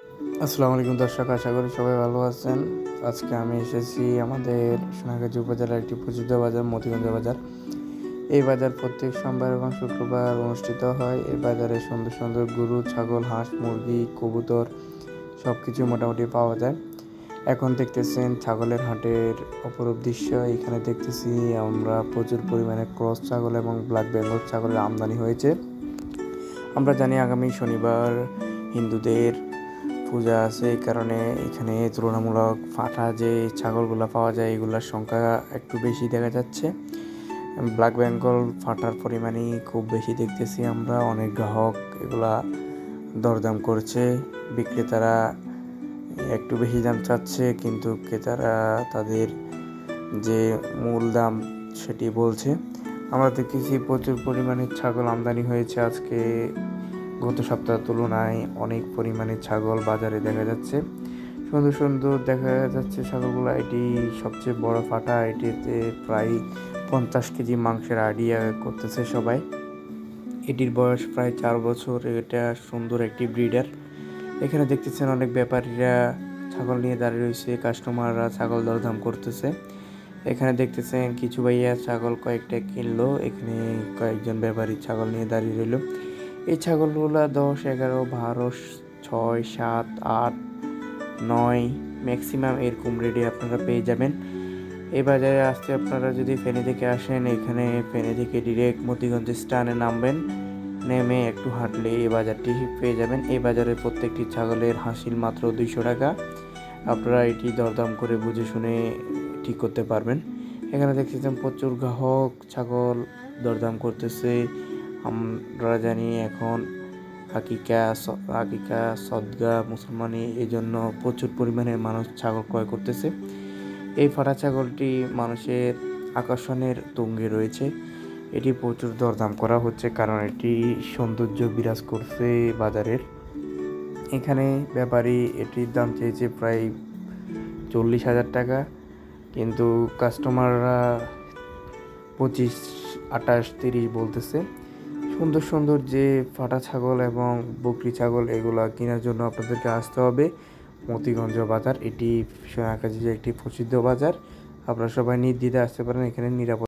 আসসালামু আলাইকুম দর্শক, আশা করি সবাই ভালো আছেন। আজকে আমি এসেছি আমাদের সোনাগাজী উপজেলার একটি প্রসিদ্ধ বাজার মতিগঞ্জ বাজার। এই বাজার প্রত্যেক সোমবার এবং শুক্রবার অনুষ্ঠিত হয়। এই বাজারে সুন্দর সুন্দর গরু, ছাগল, হাঁস, মুরগি, কবুতর সব কিছু মোটামুটি পাওয়া যায়। এখন দেখতেছেন ছাগলের হাটের অপরূপ দৃশ্য। এখানে দেখতেছি আমরা প্রচুর পরিমাণে ক্রস ছাগল এবং ব্ল্যাক বেঙ্গল ছাগলের আমদানি হয়েছে। আমরা জানি আগামী শনিবার হিন্দুদের পূজা আছে, এই কারণে এখানে তুলনামূলক ফাটা যে ছাগলগুলো পাওয়া যায় এগুলোর সংখ্যা একটু বেশি দেখা যাচ্ছে। ব্ল্যাক বেঙ্গল ফাটার পরিমাণই খুব বেশি দেখতেছি আমরা। অনেক গ্রাহক এগুলা দরদাম করছে। বিক্রেতারা একটু বেশি দাম চাচ্ছে, কিন্তু ক্রেতারা তাদের যে মূল দাম সেটি বলছে। আমরা দেখতেছি প্রচুর পরিমাণে ছাগল আমদানি হয়েছে আজকে। গত সপ্তাহের তুলনায় অনেক পরিমাণে ছাগল বাজারে দেখা যাচ্ছে। সুন্দর সুন্দর দেখা যাচ্ছে ছাগলগুলো। এটি সবচেয়ে বড় ফাটা, এটিতে প্রায় 50 কেজি মাংসের আইডিয়া করতেছে সবাই। এটির বয়স প্রায় 4 বছর। এটা সুন্দর একটি ব্রিডার। এখানে দেখতেছেন অনেক ব্যাপারীরা ছাগল নিয়ে দাঁড়িয়ে রয়েছে, কাস্টমাররা ছাগল দরদাম করতেছে। এখানে দেখতেছেন কিছু ভাইয়া ছাগল কয়েকটা কিনলো, এখানে কয়েকজন ব্যাপারী ছাগল নিয়ে দাঁড়িয়ে রইল। এই ছাগলগুলো 10, 11, 12, 6, 7, 8, 9 ম্যাক্সিমাম এরকম রেটে আপনারা পেয়ে যাবেন। এই বাজারে আসতে আপনারা যদি ফেনী থেকে আসেন, এখানে ফেনী থেকে ডিরেক্ট মতিগঞ্জ স্ট্যান্ডে নামবেন। নেমে একটু হাঁটলে এই বাজারটি পেয়ে যাবেন। এই বাজারে প্রত্যেকটি ছাগলের হাসিল মাত্র 200 টাকা। আপনারা এটি দরদাম করে বুঝে শুনে ঠিক করতে পারবেন। এখানে দেখতেছেন প্রচুর গ্রাহক ছাগল দরদাম করতেছে। আমরা জানি এখন আকিকা সদগা মুসলমানি, এই জন্য প্রচুর পরিমাণে মানুষ ছাগল ক্রয় করতেছে। এই ফাটা ছাগলটি মানুষের আকর্ষণের তুঙ্গে রয়েছে। এটি প্রচুর দরদাম করা হচ্ছে, কারণ এটি সৌন্দর্য বিরাজ করছে বাজারের। এখানে ব্যাপারী এটির দাম চেয়েছে প্রায় 40,000 টাকা, কিন্তু কাস্টমাররা 25, 28, 30 বলতেছে। সুন্দর সুন্দর যে ফাটা ছাগল এবং বকরি ছাগল এগুলা কেনার জন্য আপনাদেরকে আসতে হবে মতিগঞ্জ বাজার। এটি সোনাগাজীর একটি প্রসিদ্ধ বাজার। আপনারা সবাই নির্দ্বিধায় আসতে পারেন। এখানে নিরাপদ